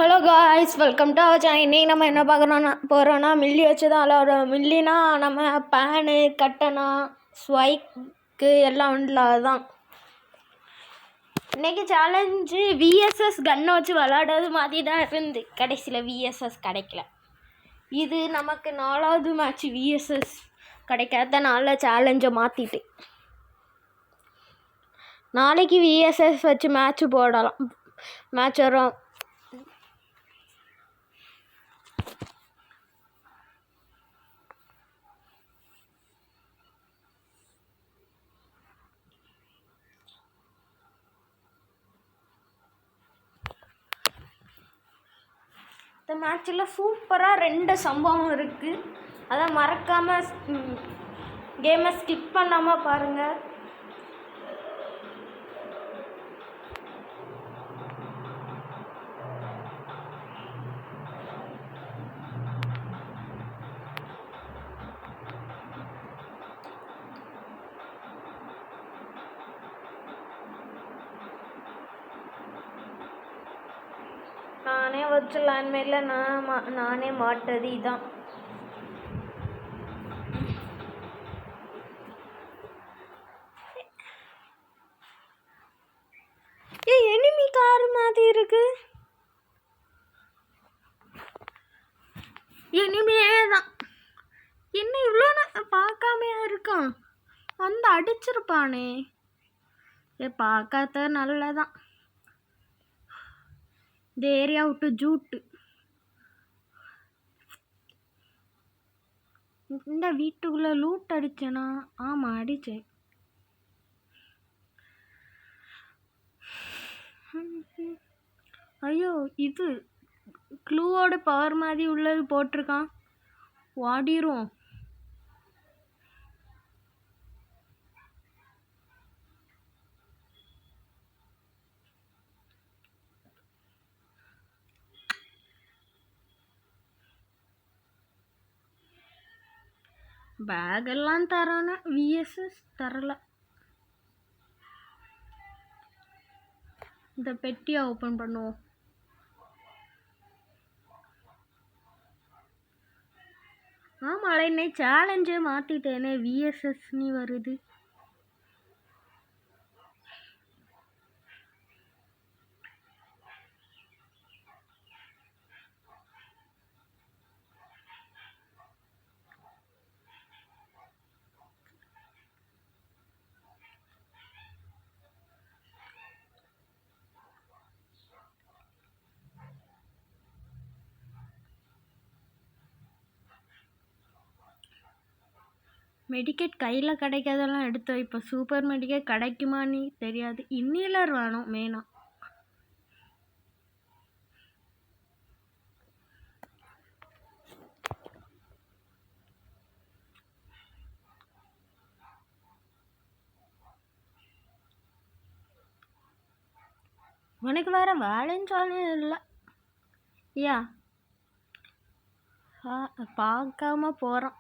Hello guys, welcome to our channel. இன்றைக்கி நம்ம என்ன பார்க்குறோன்னா போகிறோன்னா மில்லி வச்சு தான் விளாடுறோம். மில்லினா நம்ம பேனு கட்டனா ஸ்வைக்கு எல்லாம் உண்டுல, அதுதான் இன்றைக்கி சேலஞ்சு. விஎஸ்எஸ் கன்னை வச்சு விளாடுறது மாதிரி தான் இருந்து கடைசியில் விஎஸ்எஸ் கிடைக்கல. இது நமக்கு 4வது மேட்ச் விஎஸ்எஸ் கிடைக்காதனால சேலஞ்சை மாற்றிட்டு நாளைக்கு விஎஸ்எஸ் வச்சு மேட்ச்சு போடலாம். மேட்ச் வரும். இந்த மேட்சில் சூப்பராக 2 சம்பவம் இருக்குது. அதை மறக்காமல் கேமை ஸ்கிப் பண்ணாமல் பாருங்கள். நானே வச்சு லேண்ட்மைடில் நானே மாட்டது இதான். எனிமி கார் மாதிரி இருக்கு. எனிமியே தான். என்ன இவ்வளோ பார்க்காமையா இருக்கான்? வந்து அடிச்சிருப்பானே. பார்க்காத நல்லதான். இந்த ஏரியா விட்டு ஜூட்டு. இந்த வீட்டுக்குள்ளே லூட் அடிச்சேனா? ஆமாம், அடித்தேன். ஐயோ, இது க்ளூவோட பவர் மாதிரி உள்ளது போட்டிருக்கான். வாடிரும். பேகெல்லாம் தரான விஎஸ்எஸ் தரல. இந்த பெட்டியை ஓப்பன் பண்ணுவோம். ஆமாம், இன்னைக்கு சேலஞ்சே மாற்றிட்டேனே. விஎஸ்எஸ்னு வருது. மெடிக்கெட் கையில் கிடைக்காதெல்லாம் எடுத்து இப்போ சூப்பர் மெடிக்கெட் கிடைக்குமான்னு தெரியாது. இன்னிலர் வேணும் மெயினாக. உனக்கு வேறு வேலைன்னு இல்லை. ஐயா பார்க்காம போகிறான்.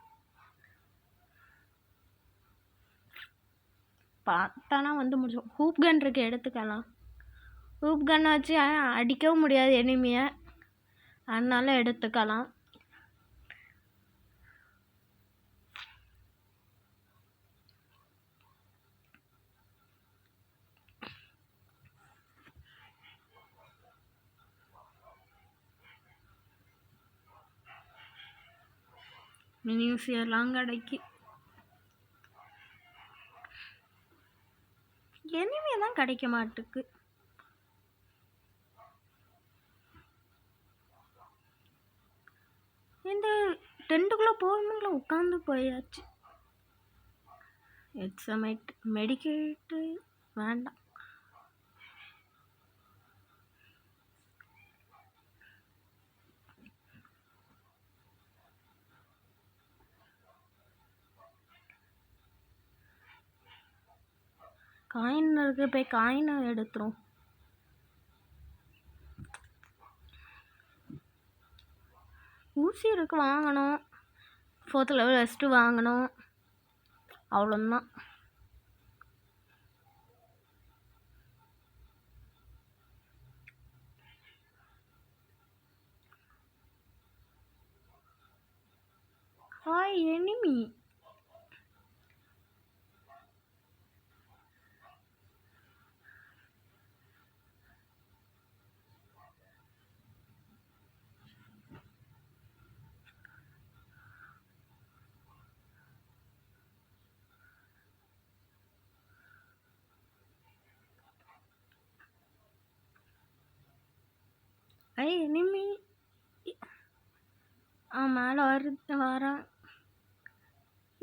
பார்த்தானா வந்து முடிச்சோம். ஹூப் கன் இருக்கு, எடுத்துக்கலாம். ஹூப் கன்னை வச்சு அடிக்கவும் முடியாது எனிமியை, அதனால எடுத்துக்கலாம். மினியூசியெல்லாம் கிடைக்கு. எனிமே தான் கிடைக்க மாட்டுக்கு. இந்த டென்ட்டுக்குள்ளே போகணுங்கள உட்காந்து போயாச்சு. எக்ஸாமேட் மெடிக்கேட்டு வேண்டாம். காயின் இருக்கு, போய் காயினை எடுத்துரும். ஊசி இருக்கு, வாங்கணும். 4th லெவல் ஃபஸ்ட்டு வாங்கணும். அவ்வளோதான். Hi enemy. எனிமி மேலே வரான்.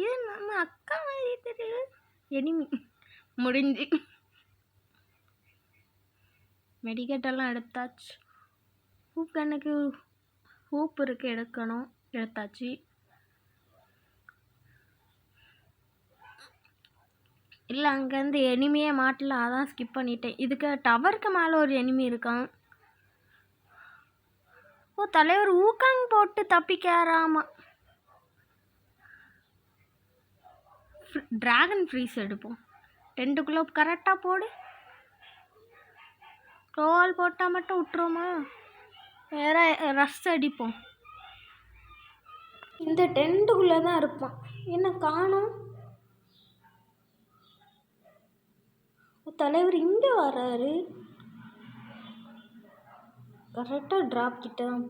இது நம்ம அக்கா மாதிரி தெரியல. எனிமி முடிஞ்சு. மெடிக்கெட்டெல்லாம் எடுத்தாச்சு. எனக்கு ஹூப் இருக்குது, எடுக்கணும். எடுத்தாச்சு. இல்லை, அங்கேருந்து எனிமியே மாட்டல, அதான் ஸ்கிப் பண்ணிட்டேன். இதுக்கு டவருக்கு மேலே ஒரு எனிமி இருக்கான். தலைவர் ஊக்காங் போட்டு தப்பிக்காராமா. டிராகன் ஃப்ரீஸ் எடுப்போம். 2 கரெக்டாக போடு. ரோல் போட்டால் மட்டும் விட்டுருவோமா? வேற ரஷ் அடிப்போம். இந்த டென்ட்டுக்குள்ளே தான் இருப்பான். என்ன காணோம்? தலைவர் இங்கே வர்றாரு. கரெக்டாக ட்ராப் கிட்ட தான்.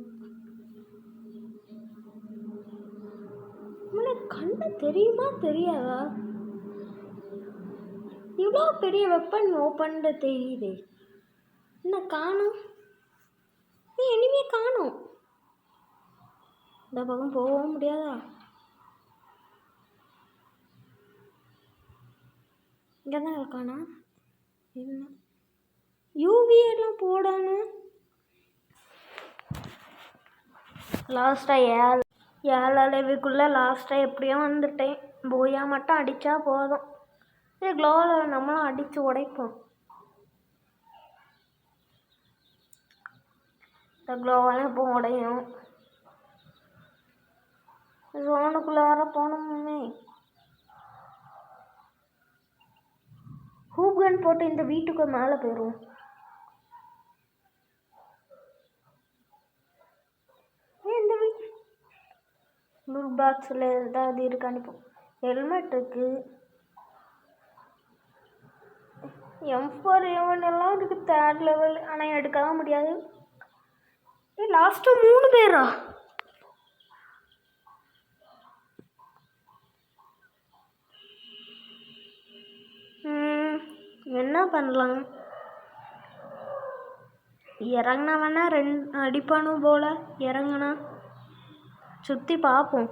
கண்ணு தெரியுமா தெரியாதா? இவ்வளோ பெரிய வெப்பன் ஓப்பன்ல தெரியுது. என்ன காணும்? இனிமே காணும். இந்த பக்கம் போகவும் முடியாதா? இங்கே தான் இருக்கானா? என்ன யூவி எல்லாம் போடானு. லாஸ்ட்டாக 7 அளவுக்குள்ளே லாஸ்ட்டாக எப்படியோ வந்துட்டேன். போயா மட்டும் அடித்தா போதும். இது க்ளோவில் நம்மளும் அடித்து உடைப்போம். இந்த க்ளோவெல்லாம் இப்போ உடையும். ஜோனுக்குள்ளார போனோமே. ஹூப்கன் போட்டு இந்த வீட்டுக்கு மேலே போயிடுவோம். இந்த வீட்டு ப்ளூ பாக்ஸில் ஏதாவது இருக்கு அனுப்போம். ஹெல்மெட் இருக்குது. M4 எல்லாம் இருக்குது 3rd லெவல். ஆனால் எடுக்க தான் முடியாது. லாஸ்ட்டு 3 பேரா? என்ன பண்ணலாம்? இறங்கினா வேணா 2 அடிப்பானும் போல். இறங்கினா சுற்றி பார்ப்போம்.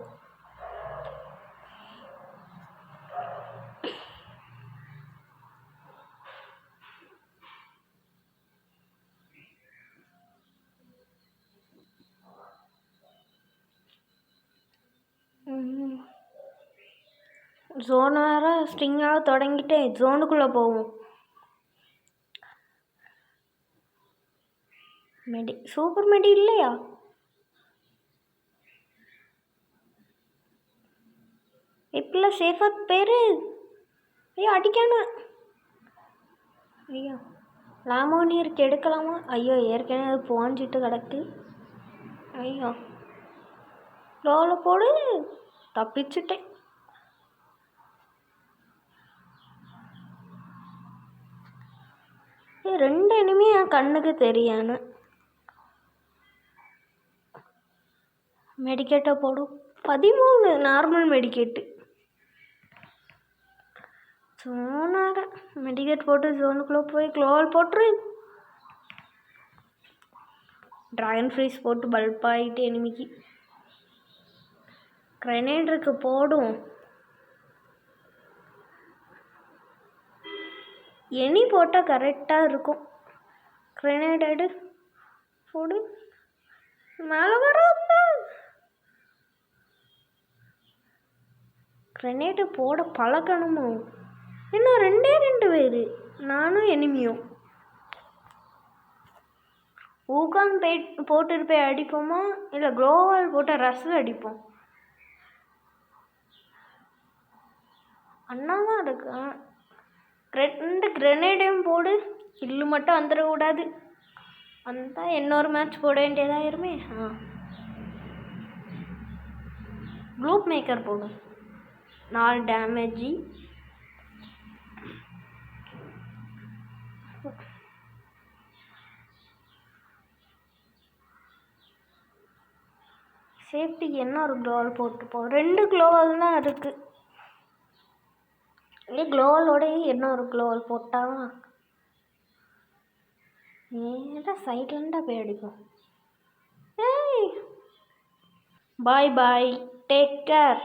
ஜோன் வேறு ஸ்ட்ரிங்காக தொடங்கிட்டு ஜோனுக்குள்ளே போவோம். சூப்பர் மெடி இல்லையா? இப்பெல்லாம் சேஃபாக பேர். ஐயோ அடிக்கணும். ஐயோ லாமோனியருக்கு எடுக்கலாமா? ஐயோ ஏற்கனவே அது போஞ்சிட்டு கிடக்கு. ஐயோ லோவில் போடு. தப்பிச்சுட்டேன். ரெண்டு எனிமி என் கண்ணுக்கு தெரியானு. மெடிக்கேட்டை போடும். 13 நார்மல் மெடிக்கேட்டு. ஜோனாக மெடிக்கேட் போட்டு ஜோனுக்குள்ளே போய் க்ளோவல் போட்டுரு. ட்ராகன் ஃப்ரீஸ் போட்டு பல்ப் ஆகிட்டு எனிமிக்கு. கிரெனேட் இருக்கு போடும். எனி போட்டால் கரெக்டாக இருக்கும். கிரெனேட் எடு போடு. மேலே வர கிரெனேட்டு போட பழக்கணுமோ? இன்னும் 2 பேர், நானும் எனிமியும். ஊகாங் போட்டுட்டு போய் அடிப்போமா இல்லை க்ளோவால் போட்டு ரஸ் அடிப்போம்? அண்ணா தான் இருக்கான். 2 கிரெனேடையும் போடு. கில்லு மட்டும் வந்துடக்கூடாது. வந்தால் இன்னொரு மேட்ச் போட வேண்டியதாயிருமே. குளூப் மேக்கர் போடு. 4 டேமேஜி. சேஃப்டிக்கு என்ன ஒரு க்ளோவால் போட்டுப்போம். 2 க்ளோவால் தான் இருக்குது. க்ளோவாலோடய என்ன ஒரு க்ளோவால் போட்டால் நேராக சைட்லண்டா போய் அடிக்கும். ஏய் பாய் பாய், டேக் கேர்.